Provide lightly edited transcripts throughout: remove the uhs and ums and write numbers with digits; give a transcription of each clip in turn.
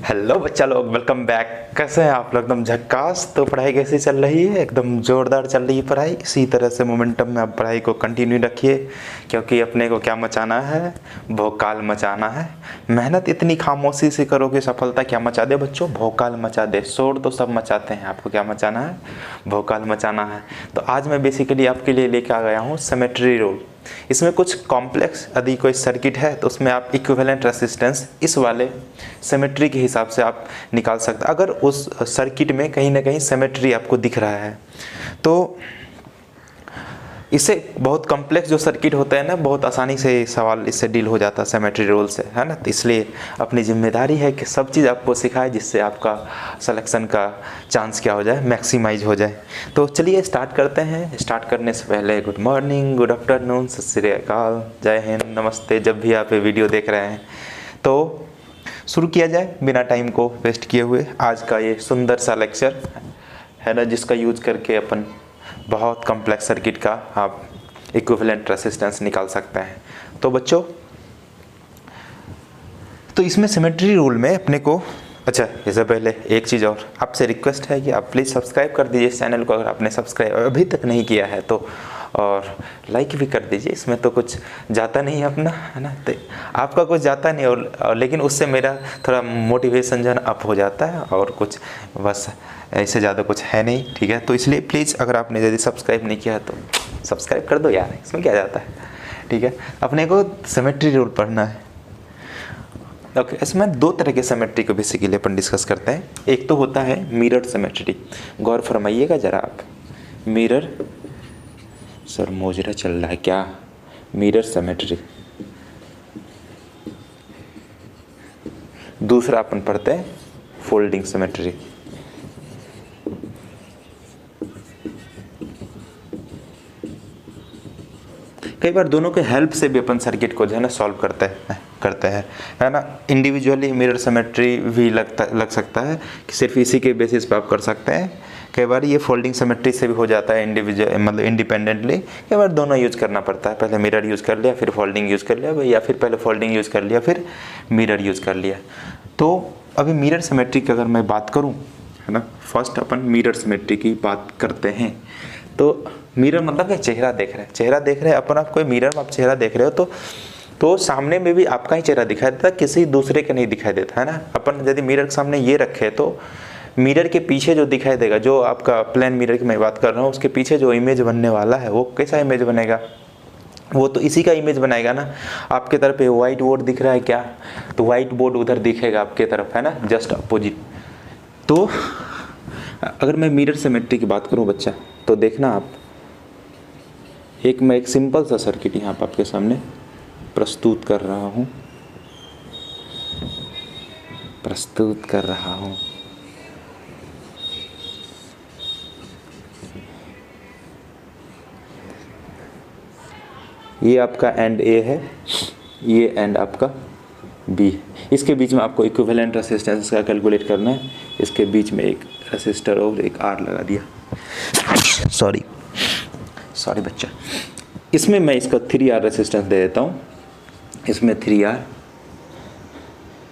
Hello बच्चा लोग, welcome back. कैसे हैं आप लोग? एकदम झक्कास। तो पढ़ाई कैसी चल रही है? एकदम ज़ोरदार चल रही है पढ़ाई। इसी तरह से मोमेंटम में आप पढ़ाई को कंटिन्यू रखिए, क्योंकि अपने को क्या मचाना है? भोकाल मचाना है। मेहनत इतनी खामोशी से करोगे, सफलता क्या मचा दे बच्चों? भोकाल मचा दे। शोर तो सब मचाते हैं, आपको क्या मचाना है? भोकाल मचाना है। तो आज मैं बेसिकली आपके लिए लेके आ गया हूँ सिमेट्री रूल। इसमें कुछ कॉम्प्लेक्स यदि कोई सर्किट है तो उसमें आप इक्विवेलेंट रेसिस्टेंस इस वाले सिमेट्री के हिसाब से आप निकाल सकते हैं, अगर उस सर्किट में कहीं ना कहीं सिमेट्री आपको दिख रहा है तो। इससे बहुत कॉम्प्लेक्स जो सर्किट होते हैं ना, बहुत आसानी से सवाल इससे डील हो जाता है सिमेट्री रूल से, है ना। तो इसलिए अपनी जिम्मेदारी है कि सब चीज़ आपको सिखाए जिससे आपका सिलेक्शन का चांस क्या हो जाए, मैक्सिमाइज हो जाए। तो चलिए स्टार्ट करते हैं। स्टार्ट करने से पहले गुड मॉर्निंग, गुड आफ्टरनून, सत श्री अकाल, जय हिंद, नमस्ते। जब भी आप ये वीडियो देख रहे हैं तो शुरू किया जाए बिना टाइम को वेस्ट किए हुए आज का ये सुंदर सा लेक्चर, है ना, जिसका यूज करके अपन बहुत कॉम्प्लेक्स सर्किट का आप इक्विवेलेंट रेसिस्टेंस निकाल सकते हैं। तो बच्चों, तो इसमें सिमेट्री रूल में अपने को, अच्छा इससे पहले एक चीज़ और आपसे रिक्वेस्ट है कि आप प्लीज़ सब्सक्राइब कर दीजिए इस चैनल को, अगर आपने सब्सक्राइब अभी तक नहीं किया है तो, और लाइक भी कर दीजिए। इसमें तो कुछ जाता नहीं है अपना, है ना, तो आपका कुछ जाता नहीं और लेकिन उससे मेरा थोड़ा मोटिवेशन जो है अप हो जाता है, और कुछ बस ऐसे ज़्यादा कुछ है नहीं, ठीक है। तो इसलिए प्लीज़ अगर आपने यदि सब्सक्राइब नहीं किया तो सब्सक्राइब कर दो यार, इसमें क्या जाता है, ठीक है। अपने को सिमेट्री रूल पढ़ना है। ओके, इसमें दो तरह के सिमेट्री को बेसिकली अपन डिस्कस करते हैं। एक तो होता है मिरर सिमेट्री। गौर फरमाइएगा ज़रा आप, मिरर, सर मोजरा चल रहा है क्या? Mirror symmetry. दूसरा अपन पढ़ते हैं फोल्डिंग सिमेट्री। कई बार दोनों के हेल्प से भी अपन सर्किट को जो है ना सॉल्व करते हैं, है ना। इंडिविजुअली मिरर सिमेट्री भी लग सकता है कि सिर्फ इसी के बेसिस पे आप कर सकते हैं। कई बार ये फोल्डिंग सिमेट्री से भी हो जाता है इंडिविजुअल, मतलब इंडिपेंडेंटली। कई बार दोनों यूज करना पड़ता है, पहले मिरर यूज़ कर लिया फिर फोल्डिंग यूज़ कर लिया, या फिर पहले फोल्डिंग यूज़ कर लिया फिर मिरर यूज़ कर लिया। तो अभी मिरर सिमेट्री की अगर मैं बात करूँ, है ना, फर्स्ट अपन मिरर सिमेट्री की बात करते हैं। तो मिरर मतलब क्या? चेहरा देख रहे हैं, चेहरा देख रहे हैं अपन। आप कोई मिरर में आप चेहरा देख रहे हो तो सामने में भी आपका ही चेहरा दिखाई देता है, किसी दूसरे का नहीं दिखाई देता, है ना। अपन यदि मिरर के सामने ये रखे तो मिरर के पीछे जो दिखाई देगा, जो आपका प्लेन मिरर की मैं बात कर रहा हूँ, उसके पीछे जो इमेज बनने वाला है वो कैसा इमेज बनेगा? वो तो इसी का इमेज बनाएगा ना। आपके तरफ व्हाइट बोर्ड दिख रहा है क्या? तो व्हाइट बोर्ड उधर दिखेगा आपके तरफ, है ना, जस्ट अपोजिट। तो अगर मैं मिरर सिमेट्री की बात करूँ बच्चा, तो देखना आप, मैं एक सिंपल सा सर्किट यहाँ पर आपके सामने प्रस्तुत कर रहा हूँ। ये आपका एंड ए है, ये एंड आपका बी है। इसके बीच में आपको इक्विवेलेंट रेसिस्टेंस का कैलकुलेट करना है। इसके बीच में एक रेसिस्टर और एक आर लगा दिया। सॉरी बच्चा। इसमें मैं इसका 3R रेसिस्टेंस दे देता हूँ, इसमें 3R।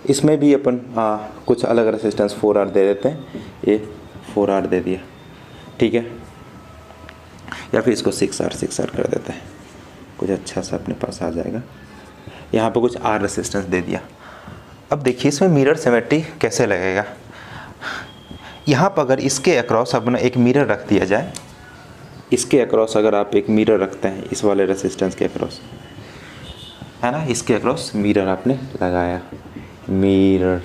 इसमें भी अपन कुछ अलग रेसिस्टेंस 4R दे देते हैं। ये 4R दे दिया, ठीक है। या फिर इसको 6R कर देते हैं, कुछ अच्छा सा अपने पास आ जाएगा। यहाँ पर कुछ R रेसिस्टेंस दे दिया। अब देखिए इसमें मिरर सिमेट्री कैसे लगेगा। यहाँ पर अगर इसके अक्रॉस अपना एक मिरर रख दिया जाए, इसके अक्रॉस अगर आप एक मिरर रखते हैं, इस वाले रेसिस्टेंस के अक्रॉस, है ना, इसके अक्रॉस मिरर आपने लगाया, मिरर,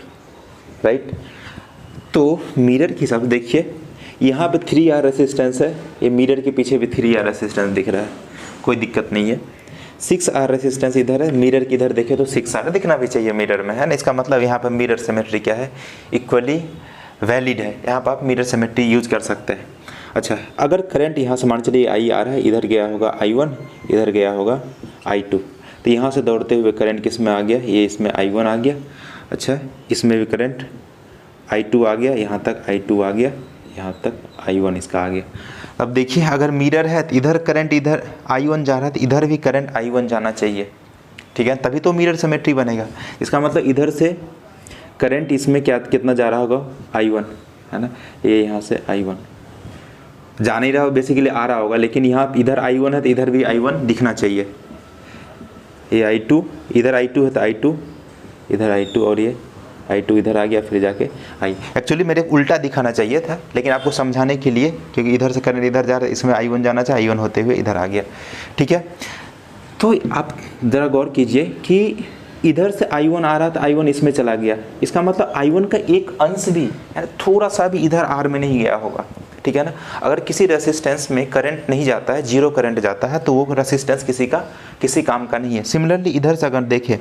राइट। तो मिरर के हिसाब से देखिए, यहाँ पे 3R रेसिस्टेंस है, ये मिरर के पीछे भी 3R रेसिस्टेंस दिख रहा है, कोई दिक्कत नहीं है। 6R रेसिस्टेंस इधर है, मिरर की इधर देखे तो 6R दिखना भी चाहिए मिरर में, है ना। इसका मतलब यहाँ पर मिरर सिमेट्री क्या है? इक्वली वैलिड है। यहाँ पर आप मिरर सिमेट्री यूज कर सकते हैं। अच्छा, अगर करंट यहाँ से मान चलिए आई आ रहा है, इधर गया होगा I1, इधर गया होगा I2, तो यहाँ से दौड़ते हुए करंट किस में आ गया? ये इसमें I1 आ गया। अच्छा, इसमें भी करंट I2 आ गया, यहाँ तक I2 आ गया, यहाँ तक I1 इसका आ गया। अब देखिए अगर मिरर है तो इधर करंट, इधर I1 जा रहा है तो इधर भी करंट I1 जाना चाहिए, ठीक है, तभी तो मिरर सिमेट्री बनेगा। इसका मतलब इधर से करंट इसमें क्या कितना जा रहा होगा, I1 है ना, ये यहाँ से I1 जा नहीं रहा हो, बेसिकली आ रहा होगा, लेकिन यहाँ इधर I1 है तो इधर भी I1 दिखना चाहिए। ये I2, इधर I2 है तो I2, इधर I2 और ये I2 इधर आ गया, फिर जाके एक्चुअली मेरे उल्टा दिखाना चाहिए था, लेकिन आपको समझाने के लिए, क्योंकि इधर से करंट इधर जा रहा है, इसमें I1 जाना चाहिए, I1 होते हुए इधर आ गया। ठीक है, तो आप ज़रा गौर कीजिए कि इधर से I1 आ रहा था, I1 इसमें चला गया, इसका मतलब I1 का एक अंश भी थोड़ा सा भी इधर R में नहीं गया होगा। ठीक है ना, अगर किसी रेसिस्टेंस में करंट नहीं जाता है, जीरो करंट जाता है, तो वो रेसिस्टेंस किसी काम का नहीं है। सिमिलरली इधर से अगर देखें,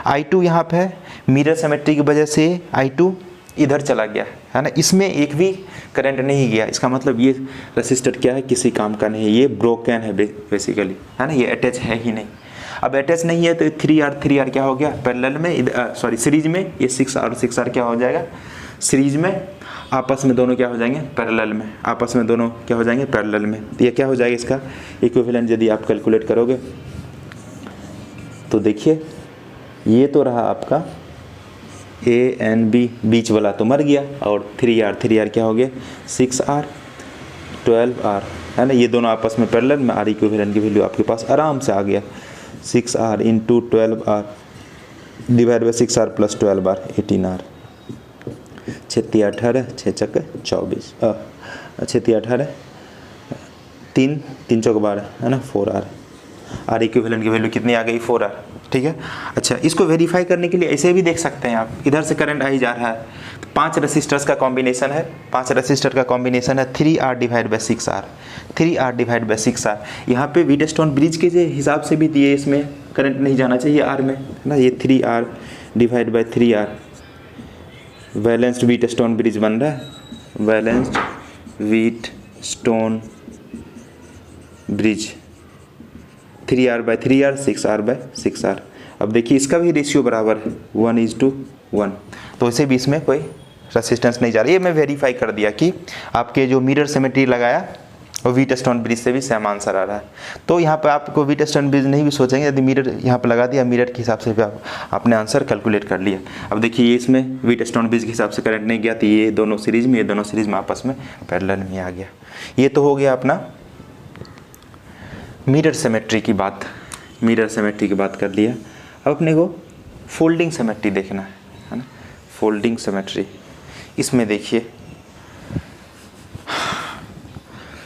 I2 यहाँ पे है, मिरर सिमेट्री की वजह से I2 इधर चला गया है ना, इसमें एक भी करंट नहीं गया, इसका मतलब ये रेसिस्टर क्या है, किसी काम का नहीं है, ये ब्रोकन है बेसिकली, है ना, ये अटैच है ही नहीं। अब अटैच नहीं है तो 3R क्या हो गया, पैरेलल में, सॉरी सीरीज में, ये 6R क्या हो जाएगा, सीरीज में, आपस में दोनों क्या हो जाएंगे, पैरेलल में, आपस में दोनों क्या हो जाएंगे, पैरेलल में। तो ये क्या हो जाएगा, इसका इक्विवेलेंट यदि आप कैलकुलेट करोगे तो देखिए, ये तो रहा आपका A B, बीच वाला तो मर गया, और 3R क्या हो गया, 6R 12R, है ना, ये दोनों आपस में पैरेलल में, R इक्विवेलेंट की वैल्यू आपके पास आराम से आ गया, 6R into 12R divide by 6R plus 12R 18R, 6 18, 6 चक 24, 6 18, 3 चौक 12, है ना, 4R, R इक्विवेलेंट की वैल्यू कितनी आ गई, 4R। ठीक है, अच्छा इसको वेरीफाई करने के लिए ऐसे भी देख सकते हैं आप, इधर से करंट आ ही जा रहा है, 5 रेसिस्टर्स का कॉम्बिनेशन है, 5 रेसिस्टर का कॉम्बिनेशन है, 3R divide by 6R, 3R divide by 6R। यहाँ पे व्हीटस्टोन ब्रिज के हिसाब से भी दिए, इसमें करंट नहीं जाना चाहिए R में, है ना, ये 3R divide by 3R, balanced Wheatstone bridge बन रहा है, balanced Wheatstone bridge, 3R by 3R, 6R by 6R। अब देखिए इसका भी रेशियो बराबर है 1:1, तो इसे भी इसमें कोई रेसिस्टेंस नहीं जा रही है। मैं वेरीफाई कर दिया कि आपके जो मिरर सिमेट्री लगाया और व्हीटस्टोन ब्रिज से भी सेम आंसर आ रहा है। तो यहाँ पे आपको व्हीटस्टोन ब्रिज नहीं भी सोचेंगे, यदि मिरर यहाँ पे लगा दिया, मिरर के हिसाब से भी आपने आंसर कैलकुलेट कर लिया। अब देखिए ये इसमें व्हीटस्टोन ब्रिज के हिसाब से करंट नहीं गया, तो ये दोनों सीरीज में, ये दोनों सीरीज में आपस में पैरेलल में आ गया। ये तो हो गया अपना मिरर सिमेट्री की बात, मिरर सिमेट्री की बात कर लिया। अब अपने को फोल्डिंग सिमेट्री देखना है ना, फोल्डिंग सिमेट्री। इसमें देखिए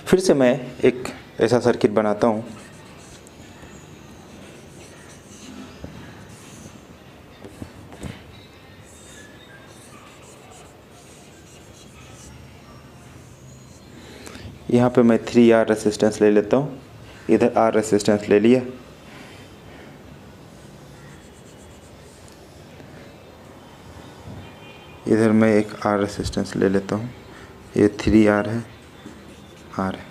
फिर से मैं एक ऐसा सर्किट बनाता हूँ, यहाँ पे मैं 3R रेसिस्टेंस ले लेता हूँ, इधर R रेसिस्टेंस ले लिया, इधर मैं एक R रेसिस्टेंस ले लेता हूँ, ये 3R है, R है।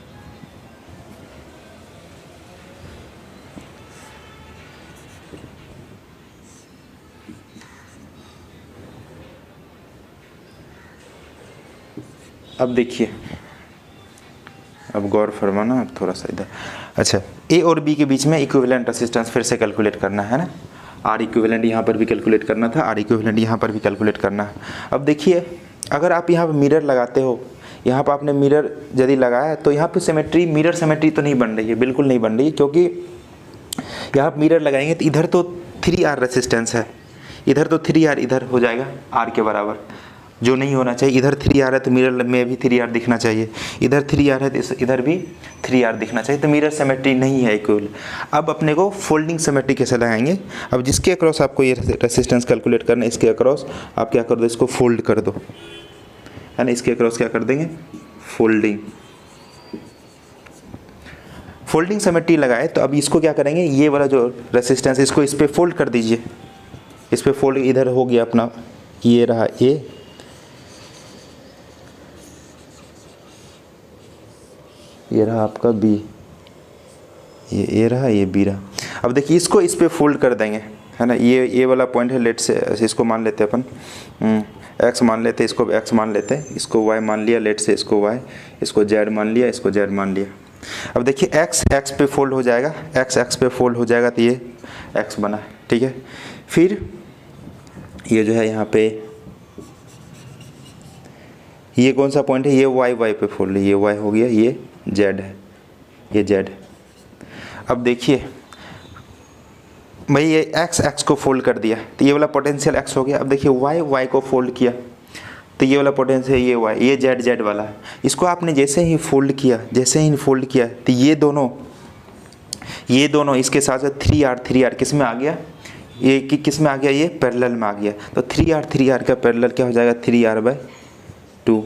अब देखिए, अब गौर फरमाना, अब थोड़ा सा इधर, अच्छा A और B के बीच में इक्विवेलेंट रेसिस्टेंस फिर से कैलकुलेट करना है ना, R इक्विवेलेंट यहाँ पर भी कैलकुलेट करना था, R इक्विवेलेंट यहाँ पर भी कैलकुलेट करना है। अब देखिए अगर आप यहाँ पर मिरर लगाते हो, यहाँ पर आपने मिरर यदि लगाया तो यहाँ पे सिमेट्री, मिरर सिमेट्री तो नहीं बन रही है, बिल्कुल नहीं बन रही है, क्योंकि यहाँ पर मिरर लगाएंगे तो इधर तो 3R रेसिस्टेंस है, इधर तो 3R इधर हो जाएगा R के बराबर, जो नहीं होना चाहिए। इधर 3R है तो मिरर में भी 3R दिखना चाहिए, इधर 3R है तो इधर भी 3R दिखना चाहिए, तो मिरर सिमेट्री नहीं है इक्वल। अब अपने को फोल्डिंग सिमेट्री कैसे लगाएंगे, अब जिसके अक्रॉस आपको ये रेसिस्टेंस कैलकुलेट करना है, इसके अक्रॉस आप क्या कर दो, इसको फोल्ड कर दो, है ना, इसके अक्रॉस क्या कर देंगे, फोल्डिंग। फोल्डिंग सिमेट्री लगाए तो अब इसको क्या करेंगे, ये वाला जो रेसिस्टेंस इसको इस पर फोल्ड कर दीजिए, इस पर फोल्ड, इधर हो गया अपना, ये रहा A, ये रहा आपका B, ये A रहा, ये B रहा। अब देखिए इसको इस पे फोल्ड कर देंगे, है ना, ये वाला पॉइंट है, लेट से इसको मान लेते हैं अपन, x मान लेते हैं, इसको x मान लेते हैं, इसको y मान लिया, लेट से इसको y, इसको z मान लिया, इसको z मान लिया। अब देखिए x पे फोल्ड हो जाएगा, x पे फोल्ड हो जाएगा, तो ये x बना, ठीक है। फिर ये जो है यहाँ पे ये कौन सा पॉइंट है, ये वाई वाई पे फोल्ड है, ये वाई हो गया, ये जेड है, ये जेड। अब देखिए भाई ये एक्स एक्स को फोल्ड कर दिया तो ये वाला पोटेंशियल एक्स हो गया। अब देखिए वाई वाई को फोल्ड किया तो ये वाला पोटेंशियल ये वाई, ये जेड जेड वाला है। इसको आपने जैसे ही फोल्ड किया, जैसे ही फोल्ड किया तो ये दोनों इसके साथ साथ 3R किस में आ गया, ये किस में आ गया, ये पैरेलल में आ गया। तो 3R का पैरेलल क्या हो जाएगा, 3R/2,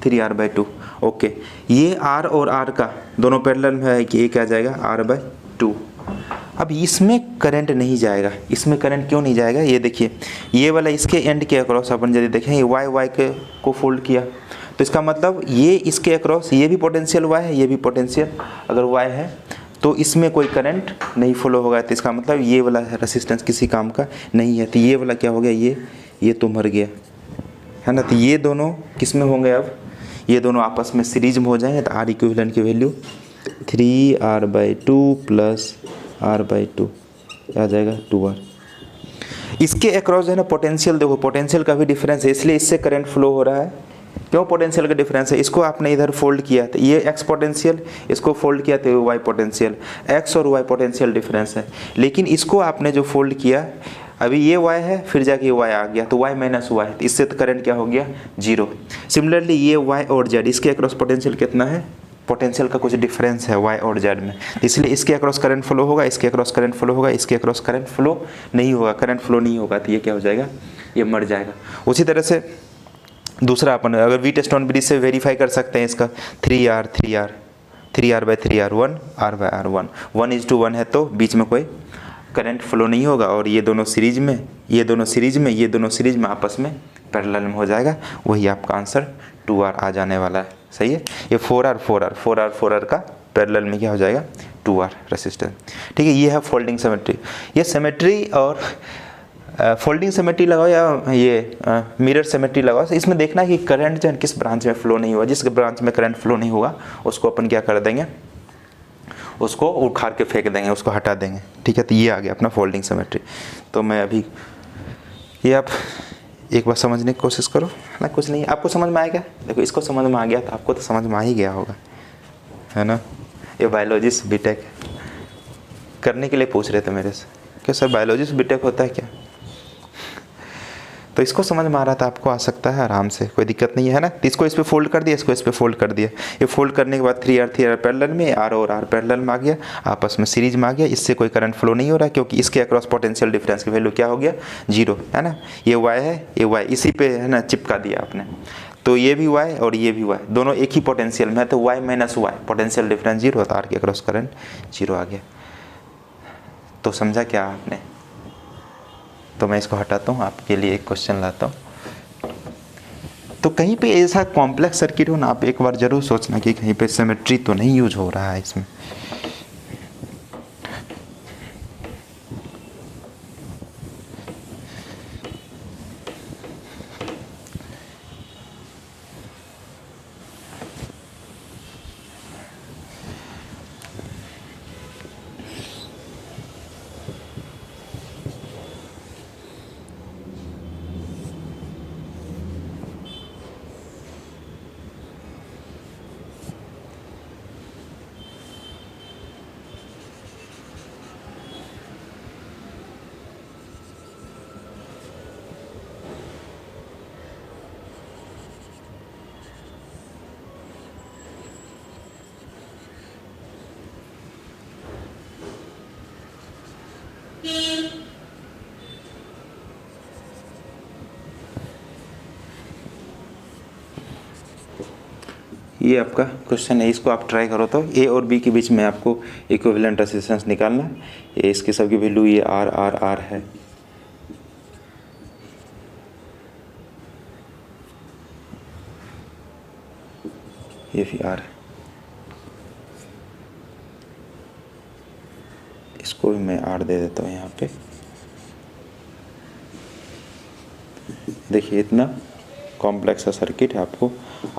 3R/2। ओके, ये R और R का दोनों पैरेलल में है कि ये क्या आ जाएगा, R/2। अब इसमें करंट नहीं जाएगा, इसमें करंट क्यों नहीं जाएगा, ये देखिए ये वाला इसके एंड के अक्रॉस अपन यदि देखें, ये वाई वाई के को फोल्ड किया तो इसका मतलब ये इसके अक्रॉस, ये भी पोटेंशियल वाई है, ये भी पोटेंशियल अगर वाई है तो इसमें कोई करंट नहीं फ्लो होगा। तो इसका मतलब ये वाला रेसिस्टेंस किसी काम का नहीं है। तो ये वाला क्या हो गया, ये तो मर गया है ना। तो ये दोनों किस में होंगे, अब ये दोनों आपस में सीरीज में हो जाएंगे। तो R इक्विवेलेंट की वैल्यू 3R/2 प्लस R/2 क्या आ जाएगा, 2R। इसके अक्रॉस जो है ना पोटेंशियल, देखो पोटेंशियल का भी डिफरेंस है, इसलिए इससे करंट फ्लो हो रहा है। क्यों पोटेंशियल का डिफरेंस है, इसको आपने इधर फोल्ड किया तो ये एक्स पोटेंशियल, इसको फोल्ड किया तो वाई पोटेंशियल, एक्स और वाई पोटेंशियल डिफरेंस है। लेकिन इसको आपने जो फोल्ड किया, अभी ये y है फिर जाके y आ गया तो y माइनस वाई, तो इससे तो करंट क्या हो गया, 0। सिमिलरली ये y और z, इसके अक्रॉस पोटेंशियल कितना है, पोटेंशियल का कुछ डिफरेंस है y और z में, इसलिए इसके अक्रॉस करंट फ्लो होगा, इसके अक्रॉस करंट फ्लो होगा, इसके अक्रॉस करंट फ्लो नहीं होगा। करंट फ्लो नहीं होगा तो ये क्या हो जाएगा, ये मर जाएगा। उसी तरह से दूसरा अपन अगर वीटस्टोन ब्रिज से वेरीफाई कर सकते हैं इसका, 3R/3R 1 R/R 1:1 है तो बीच में कोई करंट फ्लो नहीं होगा। और ये दोनों सीरीज में, ये दोनों सीरीज में आपस में पैरेलल में हो जाएगा। वही आपका आंसर 2R आ जाने वाला है। सही है, ये 4R का पैरेलल में क्या हो जाएगा, 2R रेसिस्टेंस। ठीक है, ये है फोल्डिंग सिमेट्री। ये सिमेट्री और फोल्डिंग सिमेट्री लगाओ या ये मिरर सिमेट्री लगाओ, इसमें देखना है कि करंट जो है किस ब्रांच में फ्लो नहीं हुआ। जिस ब्रांच में करंट फ्लो नहीं होगा उसको अपन क्या कर देंगे, उसको उखाड़ के फेंक देंगे, उसको हटा देंगे। ठीक है, तो ये आ गया अपना फोल्डिंग सिमेट्री। तो मैं अभी ये आप एक बार समझने की कोशिश करो ना, कुछ नहीं आपको समझ में आएगा। देखो इसको समझ में आ गया तो आपको तो समझ में आ ही गया होगा, है ना। ये बायोलॉजिस्ट बीटेक करने के लिए पूछ रहे थे मेरे से कि सर बायोलॉजिस्ट बीटेक होता है क्या, तो इसको समझ में आ रहा था, आपको आ सकता है आराम से, कोई दिक्कत नहीं है ना। तो इसको इस पे फोल्ड कर दिया, इसको इस पे फोल्ड कर दिया। ये फोल्ड करने के बाद 3R पैरेलल में, R और R पैरेलल में आ गया, आपस में सीरीज में आ गया। इससे कोई करंट फ्लो नहीं हो रहा क्योंकि इसके अक्रॉस पोटेंशियल डिफरेंस की वैल्यू क्या हो गया, 0, है ना। ये Y है, ये Y इसी पे है ना चिपका दिया आपने, तो ये भी Y और ये भी Y दोनों एक ही पोटेंशियल में है, तो Y minus Y potential difference 0 होता है, R के अक्रॉस करंट 0 आ गया। तो समझा क्या आपने। तो मैं इसको हटाता हूँ, आपके लिए एक क्वेश्चन लाता हूँ। तो कहीं पे ऐसा कॉम्प्लेक्स सर्किट हो ना, आप एक बार जरूर सोचना कि कहीं पे सिमेट्री तो नहीं यूज हो रहा है इसमें। ये आपका क्वेश्चन है, इसको आप ट्राई करो। तो ए और बी के बीच में आपको इक्विवेलेंट रेजिस्टेंस निकालना है। ये इसकी सबकी वैल्यू ये R है। ये भी R है, इसको भी मैं R दे देता हूँ यहाँ पे। देखिए इतना कॉम्प्लेक्स सा सर्किट है, आपको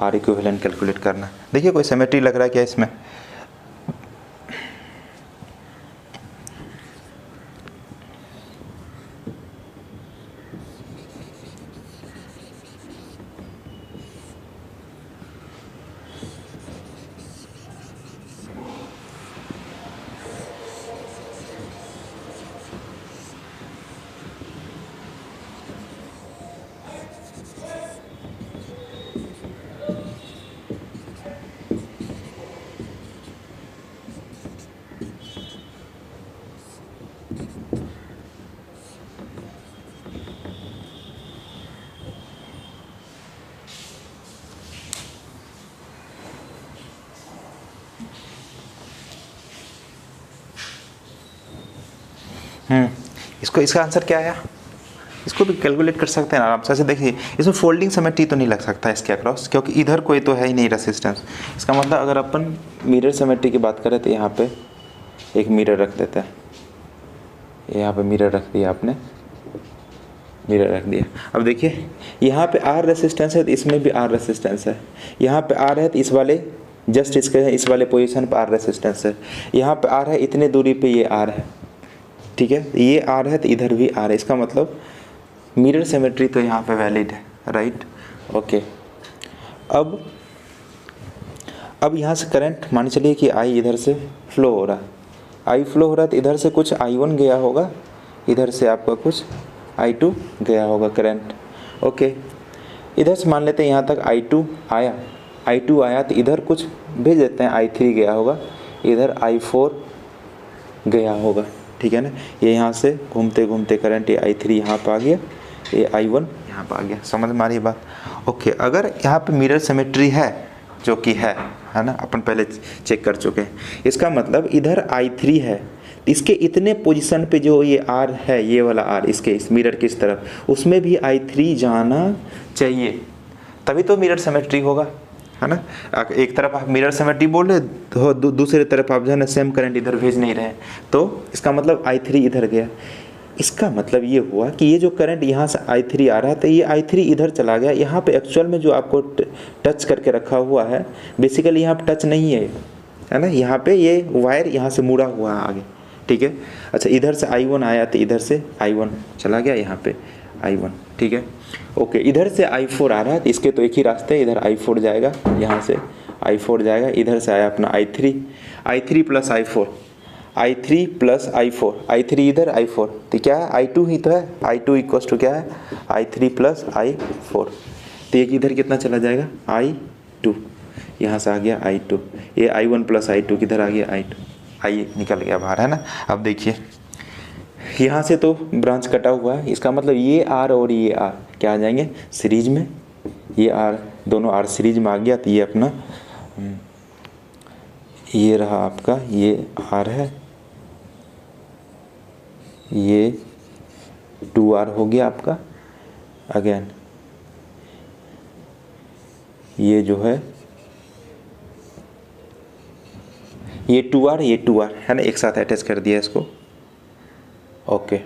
R इक्विवेलेंट कैलकुलेट करना। देखिए कोई सिमेट्री लग रहा है क्या इसमें, इसका आंसर क्या आया? इसको भी कैलकुलेट कर सकते हैं आराम से। देखिए इसमें फोल्डिंग सिमेट्री तो नहीं लग सकता इसके अक्रॉस, क्योंकि इधर कोई तो है ही नहीं रेसिस्टेंस। इसका मतलब अगर अपन मिरर सिमेट्री की बात करें तो यहाँ पे एक मिरर रख देते हैं, यहाँ पे मिरर रख दिया आपने, मिरर रख दिया। अब देखिए यहाँ पे आर रेसिस्टेंस है तो इसमें भी आर रेसिस्टेंस है, यहाँ पे आर है तो इस वाले जस्ट इसके इस वाले पोजीशन पर आर रेसिस्टेंस है, यहाँ पे आर है इतने दूरी पे ये आर है, ठीक है, ये आर है तो इधर भी आर है। इसका मतलब मिरर सिमेट्री तो यहाँ पे वैलिड है, राइट, ओके। अब यहाँ से करंट मान चलिए कि आई इधर से फ्लो हो रहा है, आई फ्लो हो रहा है तो इधर से कुछ I1 गया होगा, इधर से आपका कुछ I2 गया होगा करंट, ओके। इधर से मान लेते हैं यहाँ तक I2 आया तो इधर कुछ भेज देते हैं, I3 गया होगा, इधर I4 गया होगा, ठीक है ना। ये यहाँ से घूमते घूमते करंट ये I3 यहाँ पर आ गया, ये I1 यहाँ पर आ गया। समझ में आ रही बात? ओके। अगर यहाँ पे मिरर सिमेट्री है, जो कि है ना, अपन पहले चेक कर चुके हैं, इसका मतलब इधर I3 है, इसके इतने पोजीशन पे जो ये R है, ये वाला R इसके इस मिरर की इस तरफ, उसमें भी I3 जाना चाहिए, तभी तो मिरर सिमेट्री होगा, है ना। एक तरफ आप मिरर सिमेट्री बोल रहे तो दूसरी तरफ आप जो है ना सेम करंट इधर भेज नहीं रहे, तो इसका मतलब I3 इधर गया। इसका मतलब ये हुआ कि ये जो करंट यहाँ से I3 आ रहा था, ये I3 इधर चला गया। यहाँ पे एक्चुअल में जो आपको टच करके रखा हुआ है, बेसिकली यहाँ पे टच नहीं है ना, यहाँ पे ये वायर यहाँ से मुड़ा हुआ है आगे, ठीक है। अच्छा, इधर से I1 आया तो इधर से I1 चला गया, यहाँ पे I1, ठीक है, ओके। इधर से I4 आ रहा है तो इसके तो एक ही रास्ते है, इधर I4 जाएगा, यहाँ से I4 जाएगा, इधर से आया अपना I3 प्लस I4 इधर I4, तो क्या है I2 ही तो है, I2 इक्वल टू क्या है I3 प्लस I4, तो एक इधर कितना चला जाएगा I2, यहाँ से आ गया I2, ये I1 प्लस I2 किधर आ गया I2, I निकल गया बाहर, है ना। अब देखिए यहाँ से तो ब्रांच कटा हुआ है, इसका मतलब ये R और ये R क्या आ जाएंगे सीरीज में, ये R दोनों R सीरीज में आ गया, तो ये अपना ये रहा आपका, ये R है, ये 2R हो गया आपका, अगेन ये जो है ये 2R है ना, एक साथ अटैच कर दिया इसको, ओके।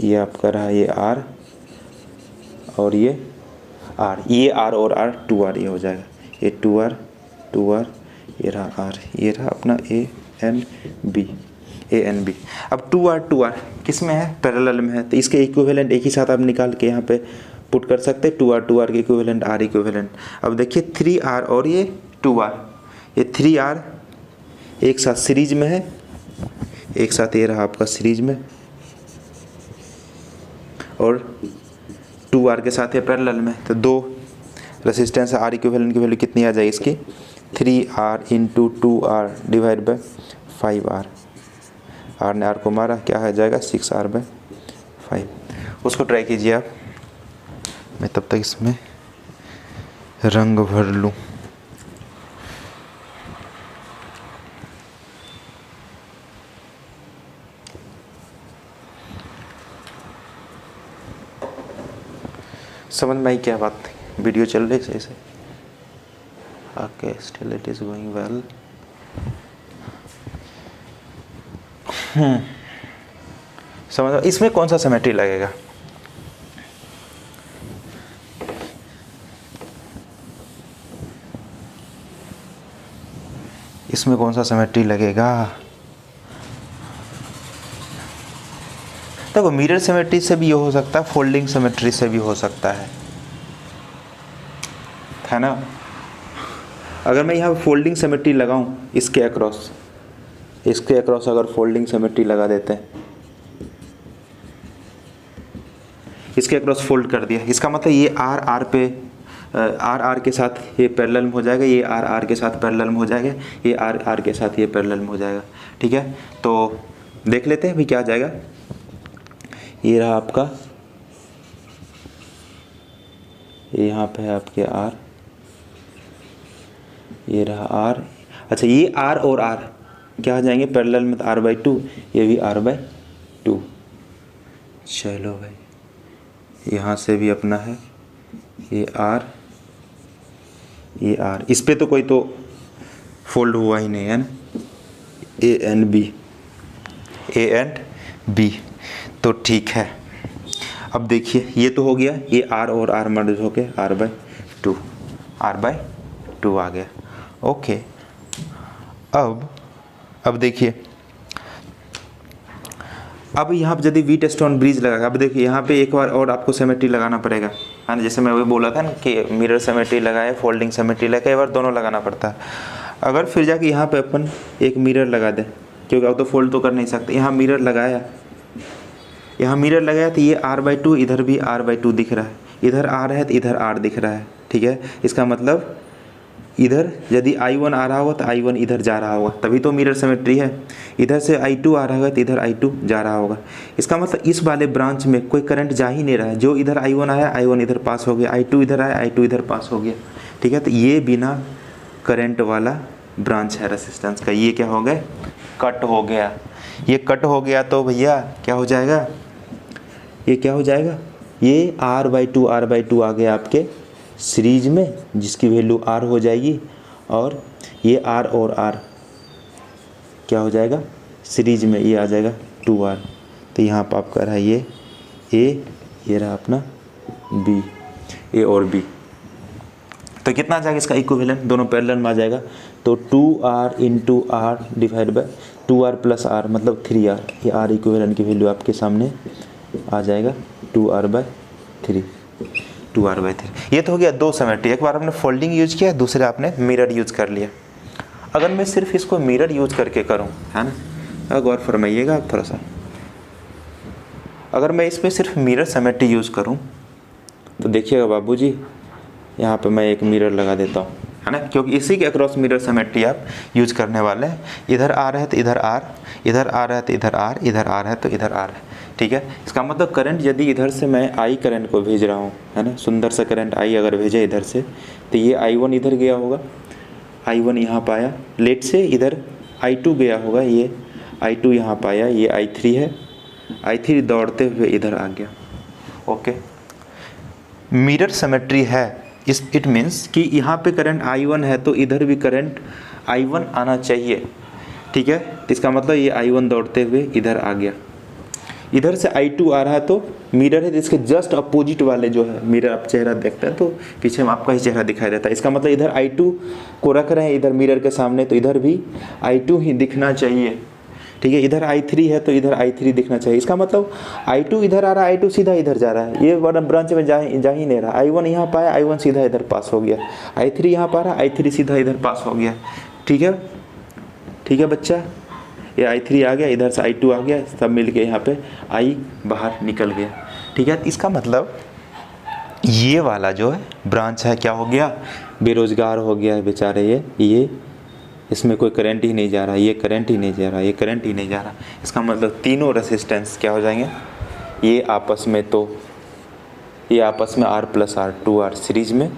ये आपका रहा ये R और ये R, ये R और R 2R ये हो जाएगा, ये 2R ये रहा R, ये रहा अपना A N B। अब 2R किस में है, पैरेलल में है, तो इसके इक्विवेलेंट एक ही साथ आप निकाल के यहाँ पे पुट कर सकते हैं, 2R के इक्विवेलेंट R इक्विवेलेंट। अब देखिए 3R और ये 2R, ये 3R एक साथ सीरीज में है, एक साथ ये रहा आपका सीरीज में, और 2R के साथ ये पैरेलल में, तो दो रेसिस्टेंस R इक्विवेलेंट की वैल्यू कितनी आ जाएगी इसकी 3R into 2R divide by 5R, R ने R को मारा, क्या आ जाएगा 6R बाई 5। उसको ट्राई कीजिए आप, मैं तब तक इसमें रंग भर लूँ। समझ में आई क्या बात, वीडियो चल रही सही से, okay, still it is going well. समझ, इसमें कौन सा सिमेट्री लगेगा, इसमें कौन सा सिमेट्री लगेगा? देखो मिरर सिमेट्री से भी ये हो सकता है, फोल्डिंग सिमेट्री से भी हो सकता है ना। अगर मैं यहाँ फोल्डिंग सिमेट्री लगाऊं इसके अक्रॉस अगर फोल्डिंग सिमेट्री लगा देते हैं, इसके अक्रॉस फोल्ड कर दिया, इसका मतलब ये R पे R के साथ ये पैरेलल में हो जाएगा, ये R के साथ पैरेलल में हो जाएगा, ये R के साथ ये पैरेलल में हो जाएगा, ठीक है। तो देख लेते हैं अभी क्या आ जाएगा। ये रहा आपका, ये यहाँ पे है आपके R, ये रहा R। अच्छा, ये R और R क्या आ जाएंगे पैरेलल में, तो r/2, ये भी r/2। चलो भाई यहाँ से भी अपना है ये r, ये r, इस पे तो कोई तो फोल्ड हुआ ही नहीं है ना, a एंड b, तो ठीक है। अब देखिए ये तो हो गया, ये r और r मर्ज होके r/2 आ गया। ओके, अब देखिए, अब यहाँ पे यदि व्हीटस्टोन ब्रिज लगा, अब देखिए यहाँ पे एक बार और आपको सिमेट्री लगाना पड़ेगा, है ना। जैसे मैं वही बोला था ना कि मिरर सिमेट्री लगाए, फोल्डिंग सिमेट्री लगाए, कई बार दोनों लगाना पड़ता है। अगर फिर जाके यहाँ पे अपन एक मिरर लगा दें, क्योंकि अब तो फोल्ड तो कर नहीं सकते, यहाँ मिरर लगाया, तो ये r/2, इधर भी r/2 दिख रहा है, इधर r है तो इधर r दिख रहा है, ठीक है। इसका मतलब इधर यदि I1 आ रहा होगा तो I1 इधर जा रहा होगा, तभी तो मिरर सिमेट्री है। इधर से I2 आ रहा होगा तो इधर I2 जा रहा होगा। इसका मतलब इस वाले ब्रांच में कोई करंट जा ही नहीं रहा है, जो इधर I1 आया, I1 इधर पास हो गया, I2 इधर आया, I2 इधर पास हो गया, ठीक है। तो ये बिना करंट वाला ब्रांच है रेसिस्टेंस का, ये क्या हो गया, कट हो गया। ये कट हो गया तो भैया क्या हो जाएगा, ये क्या हो जाएगा, ये r/2 आ गया आपके सीरीज में, जिसकी वैल्यू r हो जाएगी, और ये r और r क्या हो जाएगा सीरीज में, ये आ जाएगा 2r। तो यहाँ पर आपका रहा ये a, ये रहा अपना b, a और b। तो कितना आ जाएगा इसका इक्विवेलेंट, दोनों पैरेलल में आ जाएगा। तो 2r × r divide by 2r + r मतलब 3r, ये r इक्विवेलेंट की वैल्यू आपके सामने आ जाएगा 2r/3। ये तो हो गया दो सिमेट्री, एक बार आपने फोल्डिंग यूज किया, दूसरे आपने मिरर यूज कर लिया। अगर मैं सिर्फ इसको मिरर यूज करके करूं, है ना, गौर फरमाइएगा आप थोड़ा सा, अगर मैं इसमें सिर्फ मिरर सिमेट्री यूज करूं तो देखिएगा बाबूजी, यहाँ पे मैं एक मिरर लगा देता हूँ, है ना, क्योंकि इसी के अक्रॉस मिरर सिमेट्री आप यूज करने वाले हैं। इधर r है तो इधर r, इधर r है तो इधर r, इधर r है तो इधर r है, ठीक है। इसका मतलब करंट यदि इधर से मैं I करंट को भेज रहा हूँ, है ना, सुंदर सा करंट I अगर भेजे इधर से, तो ये I1 इधर गया होगा, I1 यहाँ पाया, लेट से इधर I2 गया होगा, ये I2 यहाँ पाया, ये I3 है, I3 दौड़ते हुए इधर आ गया। ओके, मिरर सिमेट्री है, इट मीन्स कि यहाँ पे करंट I1 है तो इधर भी करंट I1 आना चाहिए, ठीक है। इसका मतलब ये I1 दौड़ते हुए इधर आ गया, इधर से I2 आ रहा है, तो मिरर है, इसके जस्ट अपोजिट वाले जो है मिरर, आप चेहरा देखते हैं तो पीछे में आपका ही चेहरा दिखाई देता है। इसका मतलब इधर I2 को रख रहे हैं इधर मिरर के सामने, तो इधर भी I2 ही दिखना चाहिए, ठीक है। इधर I3 है तो इधर I3 दिखना चाहिए। इसका मतलब I2 इधर आ रहा है, I2 सीधा इधर जा रहा है, ये वाला ब्रांच में जा ही नहीं रहा। I1 यहाँ पाया, I1 सीधा इधर पास हो गया, I3 यहाँ पा रहा, I3 सीधा इधर पास हो गया, ठीक है, ठीक है बच्चा। ये I3 आ गया, इधर से I2 आ गया, सब मिल के यहाँ पे I बाहर निकल गया, ठीक है। इसका मतलब ये वाला जो है ब्रांच है क्या हो गया, बेरोजगार हो गया है बेचारे, ये इसमें कोई करंट ही नहीं जा रहा, ये करंट ही नहीं जा रहा, ये करंट ही नहीं जा रहा। इसका मतलब तीनों रेसिस्टेंस क्या हो जाएंगे, ये आपस में, तो ये आपस में R + R 2R सीरीज में,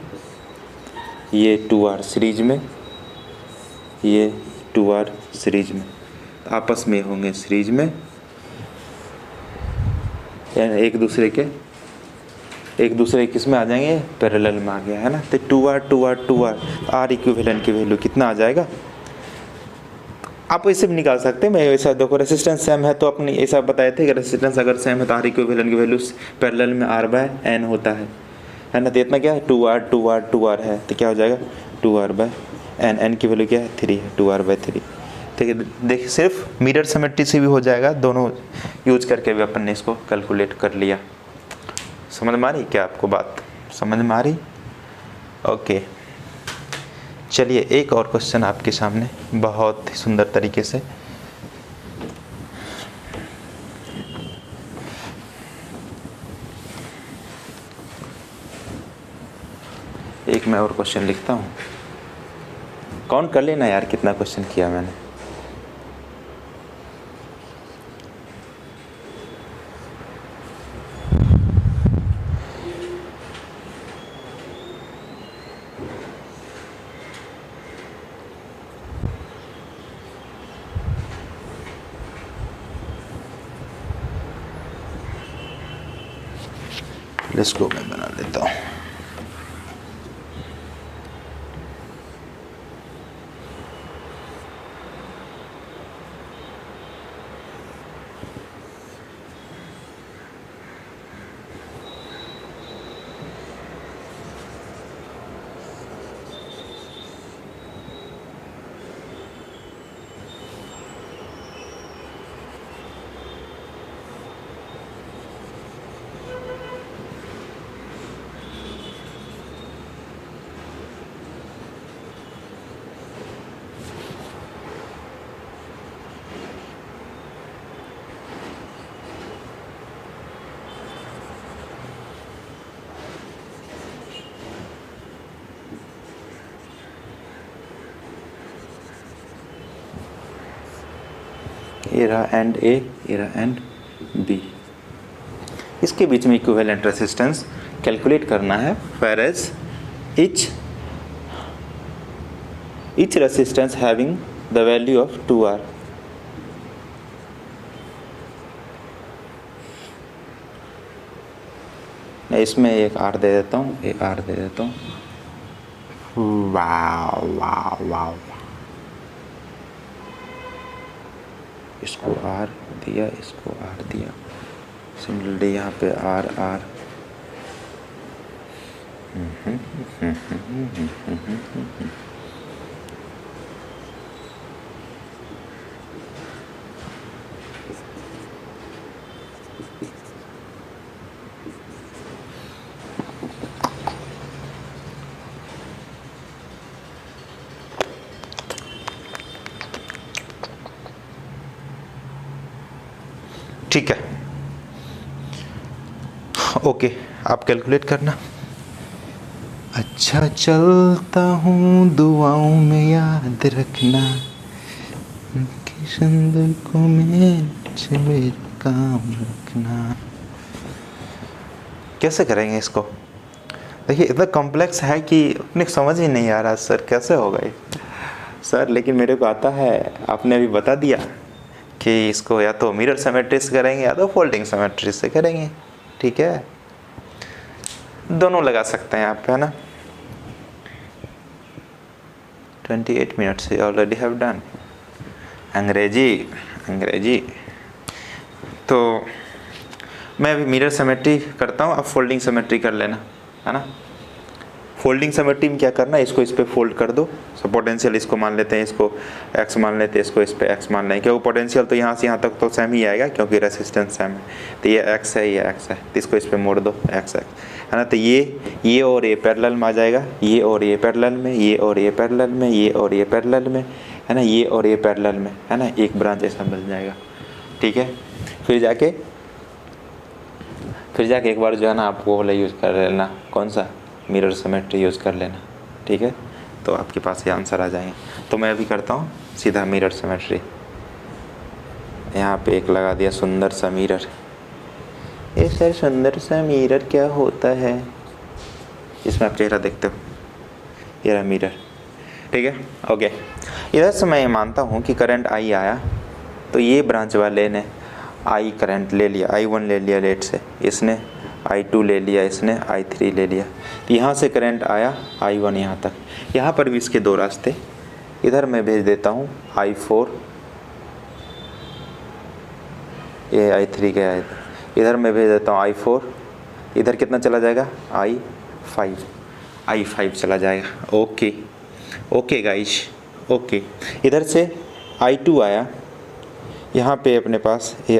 ये 2R सीरीज में, ये 2R सीरीज में, आपस में होंगे सीरीज में, यानी एक दूसरे किस में आ जाएंगे, पैरेलल में आ गया, है ना। तो 2R R इक्विवेलेंट की वैल्यू कितना आ जाएगा, आप ऐसे भी निकाल सकते हैं। मैं ऐसा देखो, रेसिस्टेंस सेम है तो अपनी ऐसा बताए थे कि रेसिस्टेंस अगर सेम है तो R इक्विवेलेंट की वैल्यू पैरेलल में R/N होता है ना। तो इतना क्या है, 2R है, तो क्या हो जाएगा 2R/N, N की वैल्यू क्या है 3 है, 2R/3, ठीक है। देखिए सिर्फ मिरर सिमेट्री से भी हो जाएगा, दोनों यूज करके भी अपन ने इसको कैलकुलेट कर लिया। समझ में आ रही क्या आपको बात, समझ में आ रही? ओके, चलिए एक और क्वेश्चन आपके सामने बहुत ही सुंदर तरीके से। एक मैं और क्वेश्चन लिखता हूँ, काउंट कर लेना यार कितना क्वेश्चन किया मैंने। इसको मैं बना लेता हूँ। ये रहा एंड ए, ये रहा एंड बी। इसके बीच में इक्विवेलेंट रेजिस्टेंस कैलकुलेट करना है। whereas each resistance having the value of 2R। मैं इसमें एक R दे देता हूँ, एक R दे देता हूँ। वाव वाव वाव, इसको R दिया, इसको R दिया। सिमिलरली यहाँ पे R R। ठीक है, ओके, आप कैलकुलेट करना। अच्छा चलता हूँ दुआओं में याद रखना, किशन को मेरे काम रखना। कैसे करेंगे इसको? देखिए इतना कॉम्प्लेक्स है कि अपने समझ ही नहीं आ रहा सर कैसे होगा ये। सर लेकिन मेरे को आता है, आपने अभी बता दिया कि इसको या तो मिरर सिमेट्री से करेंगे या तो फोल्डिंग सिमेट्री से करेंगे। ठीक है, दोनों लगा सकते हैं आप, है ना। 28 मिनट्स ऑलरेडी हैव डन। अंग्रेजी तो मैं अभी मिरर सिमेट्री करता हूँ, आप फोल्डिंग सिमेट्री कर लेना, है ना। फोल्डिंग सिमेट्री में क्या करना है, इसको इस पे फोल्ड कर दो। सो पोटेंशियल इसको मान लेते हैं, इसको x मान लेते हैं, इसको इस पे x मान लेंगे, क्योंकि पोटेंशियल तो यहाँ से यहाँ तक तो सेम ही आएगा क्योंकि रेसिस्टेंस सेम है। तो ये x है, ये x है, तो इसको इस पे मोड़ दो x है ना। तो ये और ये पैरेलल में आ जाएगा, ये और ये पैरेलल में, ये और ये पैरेलल में, ये और ये पैरेलल में, है ना, ये और ये पैरेलल में, है ना, एक ब्रांच ऐसा मिल जाएगा। ठीक है, फिर जाके एक बार जो है ना आपको वाला यूज़ कर लेना, कौन सा, मिरर सिमेट्री यूज़ कर लेना। ठीक है, तो आपके पास ये आंसर आ जाएंगे। तो मैं अभी करता हूँ सीधा मिरर सिमेट्री। यहाँ पे एक लगा दिया सुंदर सा मिरर। ये सर सुंदर सा मिरर क्या होता है? इसमें आप चेहरा देखते हो, ये रहा मिरर। ठीक है, ओके। इधर से मैं ये मानता हूँ कि करंट I आया, तो ये ब्रांच वाले ने I करंट ले लिया, I1 ले लिया लेट से, इसने I2 ले लिया, इसने I3 ले लिया। तो यहाँ से करंट आया I1 यहाँ तक। यहाँ पर भी इसके दो रास्ते, इधर मैं भेज देता हूँ I4, ये I3 गया है, इधर मैं भेज देता हूँ I4, इधर कितना चला जाएगा I5 चला जाएगा। Okay guys, okay. इधर से I2 आया, यहाँ पे अपने पास ये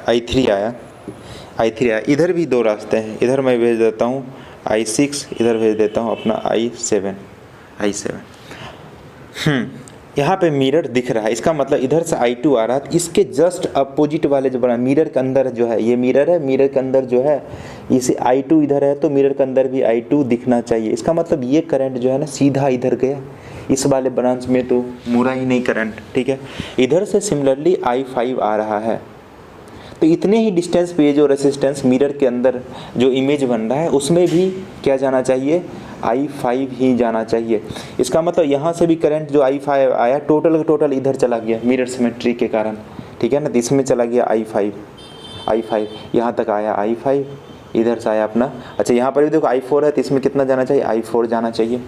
I3 आया, इधर भी दो रास्ते हैं, इधर मैं भेज देता हूँ I6, इधर भेज देता हूँ अपना I7। यहाँ पे मिरर दिख रहा है, इसका मतलब इधर से I2 आ रहा है, इसके जस्ट अपोजिट वाले जो बना मिरर के अंदर जो है, ये मिरर है, मिरर के अंदर जो है इसे I2 इधर है, तो मिरर के अंदर भी I2 दिखना चाहिए। इसका मतलब ये करंट जो है ना सीधा इधर गया, इस वाले ब्रांच में तो मुड़ा ही नहीं करंट। ठीक है, इधर से सिमिलरली I5 आ रहा है, तो इतने ही डिस्टेंस पे जो रेसिस्टेंस मिरर के अंदर जो इमेज बन रहा है उसमें भी क्या जाना चाहिए, I5 ही जाना चाहिए। इसका मतलब यहाँ से भी करंट जो I5 आया टोटल इधर चला गया मिरर सिमेट्री के कारण। ठीक है ना, तो इसमें चला गया I5, यहाँ तक आया I5, इधर से आया अपना। अच्छा यहाँ पर भी देखो I4 है तो इसमें कितना जाना चाहिए, I4 जाना चाहिए।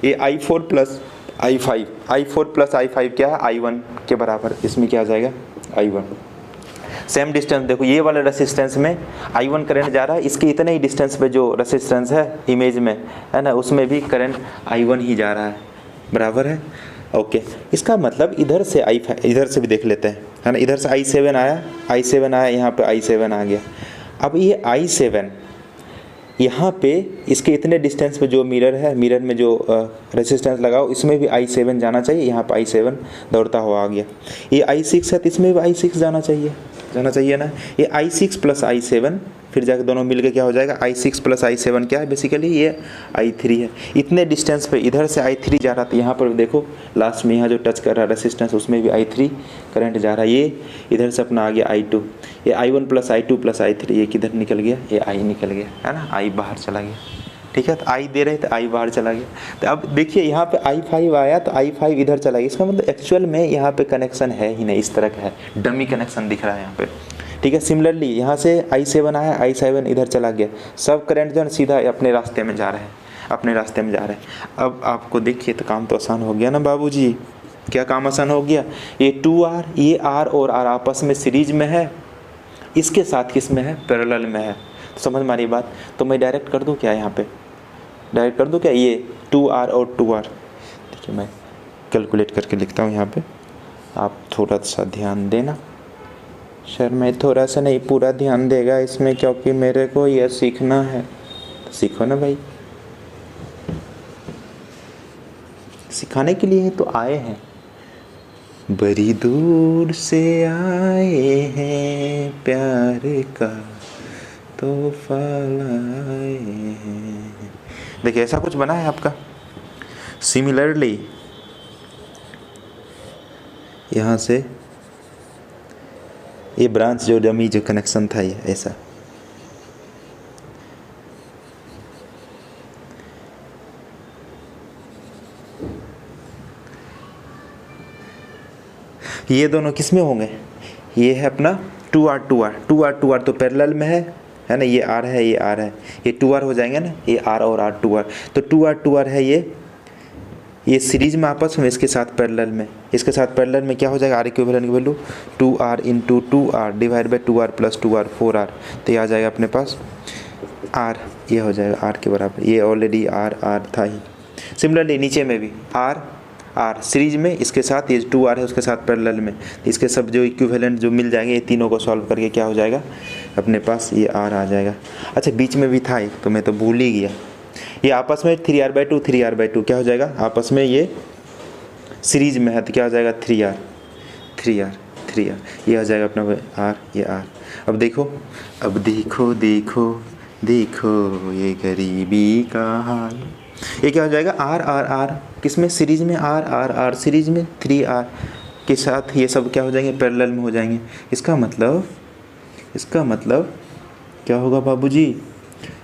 ये I4 plus I5, I4 plus I5 क्या है, I1 के बराबर। इसमें क्या आ जाएगा, I1। सेम डिस्टेंस देखो, ये वाले रेसिस्टेंस में I1 करंट जा रहा है, इसके इतने ही डिस्टेंस पे जो रेसिस्टेंस है इमेज में है ना, उसमें भी करंट I1 ही जा रहा है, बराबर है। ओके, इसका मतलब इधर से I5, इधर से भी देख लेते हैं है ना। इधर से I7 आया, I7 आया, यहाँ पे I7 आ गया। अब ये I7 यहाँ पे इसके इतने डिस्टेंस पे जो मिरर है, मिरर में जो रेसिस्टेंस लगाओ, इसमें भी I7 जाना चाहिए। यहाँ पे I7 दौड़ता हुआ आ गया। ये I6 है तो इसमें भी I6 जाना चाहिए ना। ये I6 प्लस I7 फिर जाकर दोनों मिलके क्या हो जाएगा, I6 प्लस I7 क्या है, बेसिकली ये I3 है। इतने डिस्टेंस पे इधर से I3 जा रहा था, यहाँ पर देखो लास्ट में यहाँ जो टच कर रहा है रेसिस्टेंस, उसमें भी I3 करंट जा रहा है। ये इधर से अपना आ गया I2, ये I1 plus I2 plus I3, ये किधर निकल गया, ये I निकल गया है ना, I बाहर चला गया। ठीक है, तो I दे रहे थे, I बाहर चला गया। तो अब देखिए यहाँ पे I5 आया तो I5 इधर चला गया। इसका मतलब एक्चुअल में यहाँ पे कनेक्शन है ही नहीं, इस तरह का है, डमी कनेक्शन दिख रहा है यहाँ पे। ठीक है, सिमिलरली यहाँ से I7 आया, I7 इधर चला गया, सब करंट जो है सीधा अपने रास्ते में जा रहे हैं, अब आपको देखिए तो काम तो आसान हो गया ना बाबूजी। क्या काम आसान हो गया, ये 2R, ये R और R आपस में सीरीज में है, इसके साथ किस में है, पैरेलल में है। तो समझ में आ रही बात। तो मैं डायरेक्ट कर दूँ क्या, यहाँ पे डायरेक्ट कर दूँ क्या, ये 2R और 2R। देखिए मैं कैलकुलेट करके लिखता हूँ यहाँ पे, आप थोड़ा सा ध्यान देना। सर मैं थोड़ा सा नहीं, पूरा ध्यान देगा इसमें, क्योंकि मेरे को यह सीखना है। तो सीखो ना भाई, सिखाने के लिए ही तो आए हैं। बड़ी दूर से आए हैं, प्यार का तोहफा लाए हैं। देखिए ऐसा कुछ बना है आपका। सिमिलरली यहाँ से ये ब्रांच जो डमी जो कनेक्शन था, ये ऐसा ये दोनों किस में होंगे, ये है अपना 2R तो पैरेलल में है ना, ये R है, ये R है, ये 2R हो जाएंगे ना, ये R और R 2R, तो 2R है ये सीरीज में आपस में, इसके साथ पैरेलल में, इसके साथ पैरेलल में क्या हो जाएगा, R इक्विवेलेंट की value 2R into 2R divide by 2R plus 2R 4R। तो ये आ जाएगा अपने पास R, ये हो जाएगा R के बराबर। ये ऑलरेडी R था ही। सिमिलरली नीचे में भी R सीरीज में, इसके साथ ये 2R है, उसके साथ पैरेलल में, इसके सब जो इक्विवेलेंट जो मिल जाएंगे, ये तीनों को सॉल्व करके क्या हो जाएगा अपने पास, ये R आ जाएगा। अच्छा बीच में भी था एक, तो मैं तो भूल ही गया। ये आपस में 3R/2 क्या हो जाएगा, आपस में ये सीरीज में है तो क्या हो जाएगा 3R, ये आ जाएगा अपना R, ये R। अब देखो ये गरीबी का हाल, ये क्या हो जाएगा R किस में, सीरीज में, R सीरीज में 3R के साथ ये सब क्या हो जाएंगे, पैरेलल में हो जाएंगे। इसका मतलब क्या होगा बाबूजी,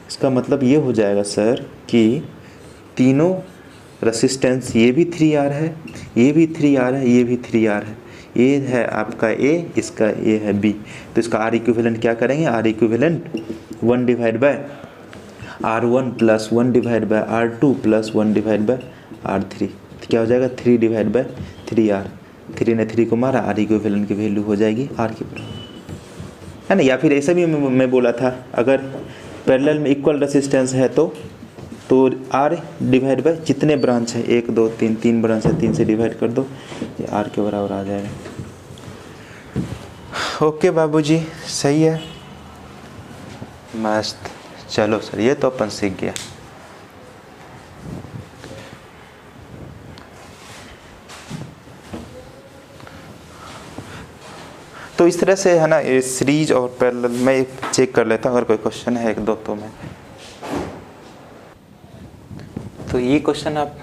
इसका मतलब ये हो जाएगा सर कि तीनों रेसिस्टेंस, ये भी 3R है, ये भी 3R है, ये भी 3R है, ये है आपका A, इसका ये है B। तो इसका R इक्विवेलेंट क्या करेंगे, R equivalent 1 divide by R1 plus 1 divide by R2 plus 1 divide by R3। तो क्या हो जाएगा 3 डिवाइड बाय 3R, 3 ने 3 को मारा, R इक्विवेलेंट की वैल्यू हो जाएगी R के बराबर, है ना। या फिर ऐसा भी मैं बोला था, अगर पैरेलल में इक्वल रेसिस्टेंस है तो R डिवाइड बाय जितने ब्रांच है, 1 2 3, 3 ब्रांच है, 3 से डिवाइड कर दो, ये R के बराबर आ जाएगा। ओके बाबूजी, सही है, मस्त। चलो सर, ये तो अपन सीख गया। तो इस तरह से है ना, ये सीरीज और पैरेलल में चेक कर लेता हूँ, अगर कोई क्वेश्चन है 1 2 तो मैं, तो ये क्वेश्चन आप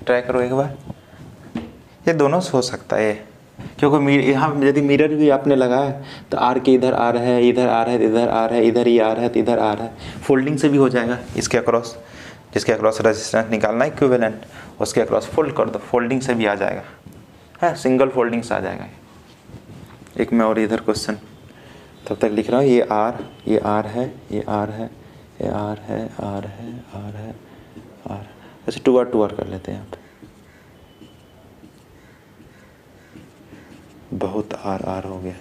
ट्राई करो एक बार। ये दोनों से हो सकता है, क्योंकि यहाँ यदि मिरर भी आपने लगाया तो R के इधर R है, इधर R है, इधर R है, इधर ये R है तो इधर R है, फोल्डिंग से भी हो जाएगा इसके अक्रॉस, जिसके अक्रॉस रेजिस्टेंस निकालना है इक्विवेलेंट, उसके अक्रॉस फोल्ड कर दो, फोल्डिंग से भी आ जाएगा, है सिंगल फोल्डिंग से आ जाएगा। एक मैं और इधर क्वेश्चन तब तक लिख रहा हूँ, ये R है, ये R है, ये आर है, आर है, आर है, आर। ऐसे 2R कर लेते हैं यहाँ पे। बहुत आर हो गया।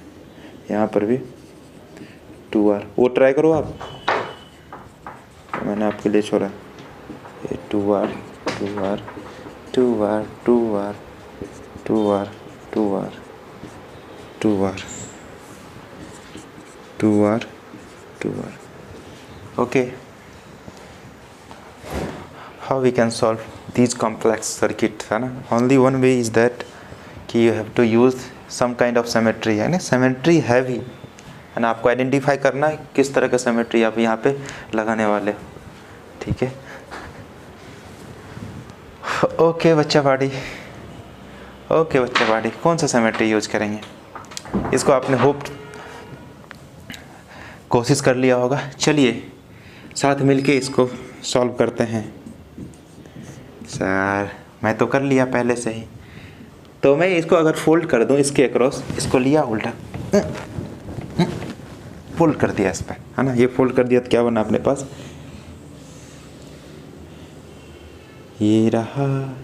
यहाँ पर भी 2R। वो ट्राई करो आप, मैंने आपके लिए छोड़ा। ये 2R 2R 2R 2R 2R 2R 2R 2R 2R। Okay, how we can solve these complex circuits, है ना? Only one way is that कि you have to use some kind of symmetry, है ना? Symmetry heavy, है ना? आपको identify करना है किस तरह का symmetry आप यहाँ पे लगाने वाले हो, ठीक है? ओके बच्चा पार्टी, ओके बच्चा पार्टी, कौन सा symmetry यूज करेंगे? इसको आपने होप कोशिश कर लिया होगा। चलिए साथ मिलके इसको सॉल्व करते हैं। सर मैं तो कर लिया पहले से ही, तो मैं इसको अगर फोल्ड कर दूं इसके अक्रॉस, इसको लिया उल्टा फोल्ड कर दिया इस पर, है ना? ये फोल्ड कर दिया तो क्या बना अपने पास? ये रहा,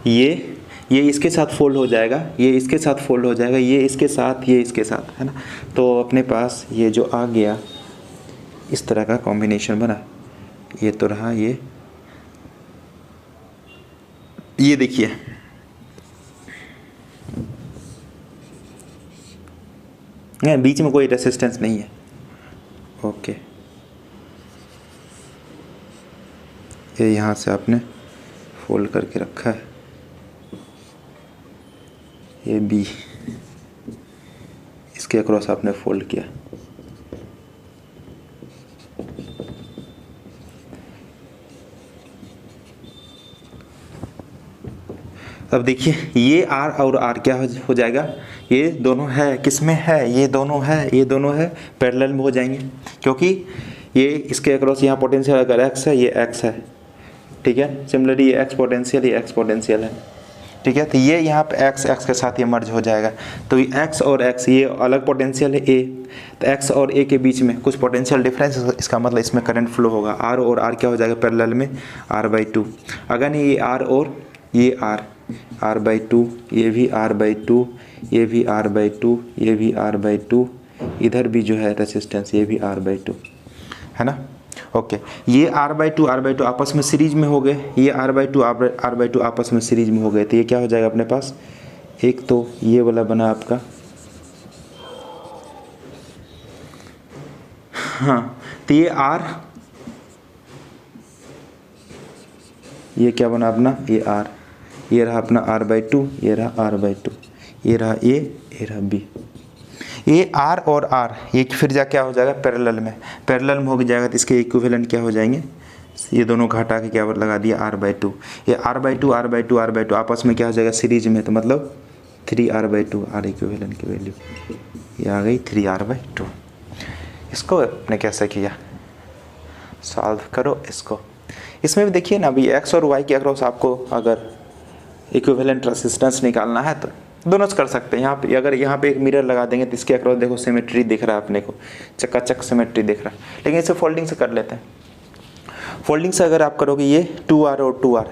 ये इसके साथ फोल्ड हो जाएगा, ये इसके साथ फोल्ड हो जाएगा, ये इसके साथ, ये इसके साथ, है ना? तो अपने पास ये जो आ गया इस तरह का कॉम्बिनेशन बना। ये तो रहा, ये देखिए, बीच में कोई रेसिस्टेंस नहीं है। ओके, ये यहाँ से आपने फोल्ड करके रखा है, ये बी इसके अक्रॉस आपने फोल्ड किया। अब देखिए ये आर और आर क्या हो जाएगा? ये दोनों है, किस में है? ये दोनों है, ये दोनों है, पैरेलल में हो जाएंगे, क्योंकि ये इसके अक्रॉस यहाँ पोटेंशियल अगर एक्स है, ये एक्स है, ठीक है? सिमिलरली ये एक्स पोटेंशियल, ये एक्स पोटेंशियल है, ठीक है? तो ये यहाँ पे एक्स के साथ ये मर्ज हो जाएगा, तो ये एक्स और एक्स, ये अलग पोटेंशियल है ए, तो एक्स और ए के बीच में कुछ पोटेंशियल डिफरेंस, इसका मतलब इसमें करंट फ्लो होगा। आर और आर क्या हो जाएगा पैरेलल में? r/2। अगर ये आर और ये r/2, ये भी r/2, ये भी r/2, ये भी r/2, इधर भी जो है रेसिस्टेंस, ये भी r/2, है ना? ओके, ये r/2 आपस में सीरीज में हो गए, ये r/2 आपस में सीरीज में हो गए, तो ये क्या हो जाएगा अपने पास? एक तो ये वाला बना आपका, हाँ, तो ये r, ये क्या बना अपना? ये r, ये रहा अपना r/2, ये रहा r/2, ये रहा a, ये रहा b। ये r और r ये फिर जा क्या हो जाएगा? पैरेलल में हो जाएगा, तो इसके इक्विवेलेंट क्या हो जाएंगे? ये दोनों घटा के क्या लगा दिया? r/2। ये r/2 आपस में क्या हो जाएगा? सीरीज में, तो मतलब 3r/2, r इक्विवेलेंट की वैल्यू ये आ गई 3r/2। इसको आपने कैसे किया? सॉल्व करो इसको। इसमें भी देखिए ना, अभी x और y के अक्रॉस आपको अगर इक्विवेलेंट रेसिस्टेंस निकालना है तो दोनों से कर सकते हैं। यहाँ पे अगर यहाँ पे एक मिरर लगा देंगे तो इसके अक्रॉस देखो सिमेट्री दिख रहा है अपने को, चकाचक सिमेट्री दिख रहा है, लेकिन इसे फोल्डिंग से कर लेते हैं। फोल्डिंग से अगर आप करोगे ये 2r और 2r,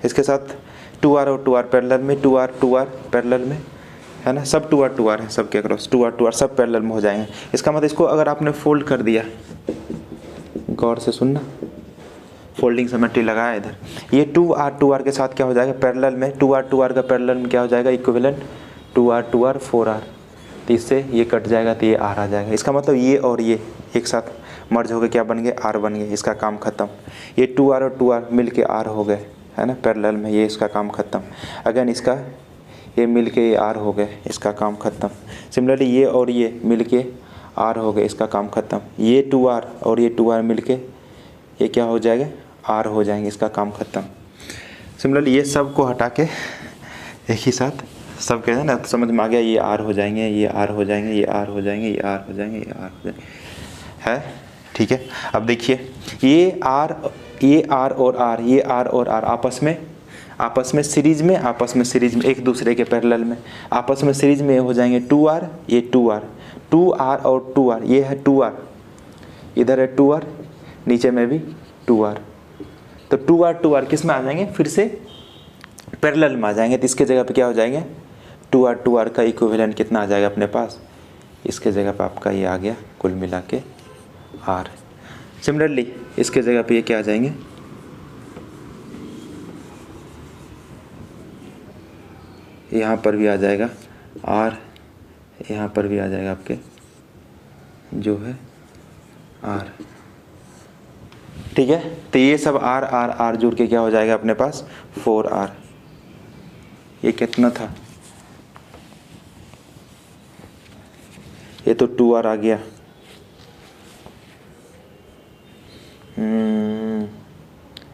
इसके साथ 2r और 2r पैरेलल में, 2r पैरेलल में, है ना? सब 2r है, सबके अक्रॉस 2r सब पैरेलल में हो जाएंगे। इसका मतलब इसको अगर आपने फोल्ड कर दिया, गौर से सुनना, फोल्डिंग सिमेट्री लगाया इधर, ये 2r के साथ क्या हो जाएगा? पैरेलल में 2r का पैरेलल में क्या हो जाएगा? इक्विवेलेंट 2r 4r, तो इससे ये कट जाएगा, तो ये r आ जाएगा। इसका मतलब ये और ये एक साथ मर्ज हो गए, क्या बन गए? r बन गए, इसका काम खत्म। ये 2r और 2r मिल के r हो गए, है ना? पैरेलल में, ये इसका काम खत्म। अगेन इसका ये मिल के ये r हो गए, इसका काम खत्म। सिमिलरली ये और ये मिल के r हो गए, इसका काम खत्म। ये 2r और ये 2r मिल के ये क्या हो जाएगा? r हो जाएंगे, इसका काम खत्म। सिमिलरली ये सब को हटा के एक ही साथ सब कहते हैं ना, तो समझ में आ गया, ये r हो जाएंगे, ये r हो जाएंगे, ये r हो जाएंगे, ये r हो जाएंगे, ये r हो जाएंगे, है ठीक है। अब देखिए ये r और r, ये r और r आपस में सीरीज में, एक दूसरे के पैरेलल में, आपस में सीरीज में हो जाएंगे 2r, ये 2r और 2r, ये है 2r, इधर है 2r, नीचे में भी 2r, तो 2r किस में आ जाएंगे, फिर से पैरेलल में आ जाएंगे। तो इसके जगह पे क्या हो जाएंगे, 2r का इक्विवेलेंट कितना आ जाएगा अपने पास, इसके जगह पे आपका ये आ गया कुल मिला के r। सिमिलरली इसके जगह पे ये क्या आ जाएंगे, यहाँ पर भी आ जाएगा r, यहाँ पर भी आ जाएगा आपके जो है r। ठीक है, तो ये सब r r r जुड़ के क्या हो जाएगा अपने पास 4r। ये कितना था, ये तो 2r आ गया।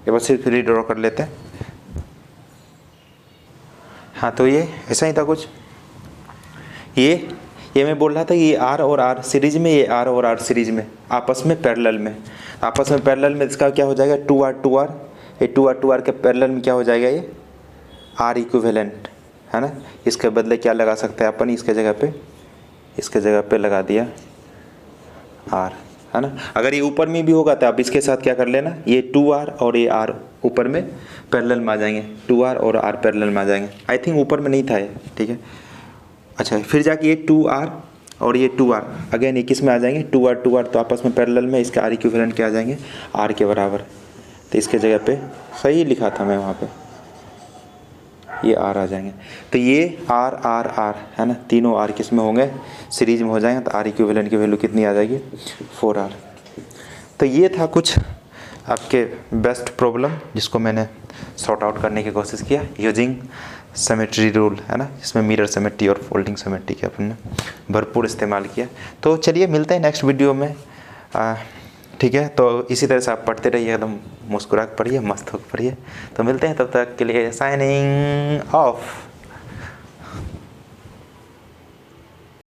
ये बस सिर्फ रीड्रॉ कर लेते हैं। हाँ, तो ये ऐसा ही था कुछ। ये मैं बोल रहा था ये r और r सीरीज में, ये r और r सीरीज में आपस में पैरेलल में इसका क्या हो जाएगा 2r, ये 2r के पैरेलल में क्या हो जाएगा, ये r इक्विवेलेंट है ना। इसके बदले क्या लगा सकते हैं अपन, इसके जगह पे लगा दिया r, है ना। अगर ये ऊपर में भी होगा तो आप इसके साथ क्या कर लेना, ये 2r और ये r ऊपर में पैरेलल में आ जाएंगे, 2r और r पैरेलल में आ जाएंगे। आई थिंक ऊपर में नहीं था ये, ठीक है। अच्छा, फिर जाके ये 2r और ये 2r अगेन ये किस में आ जाएंगे, 2r तो आपस में पैरेलल में, इसके r इक्विवेलेंट क्या आ जाएंगे, r के बराबर। तो इसके जगह पे सही लिखा था मैं वहाँ पे, ये r आ जाएंगे। तो ये r है ना, तीनों r किस में होंगे, सीरीज में हो जाएंगे। तो r इक्विवेलेंट की वैल्यू कितनी आ जाएगी 4r। तो ये था कुछ आपके बेस्ट प्रॉब्लम जिसको मैंने सॉर्ट आउट करने की कोशिश किया यूजिंग सिमेट्री रूल, है ना, जिसमें मिरर सिमेट्री और फोल्डिंग सिमेट्री के अपन ने भरपूर इस्तेमाल किया। तो चलिए मिलते हैं नेक्स्ट वीडियो में, ठीक है। तो इसी तरह से आप पढ़ते रहिए, एकदम मुस्कुरा के पढ़िए, मस्त होकर पढ़िए। तो मिलते हैं, तब तक के लिए साइनिंग ऑफ।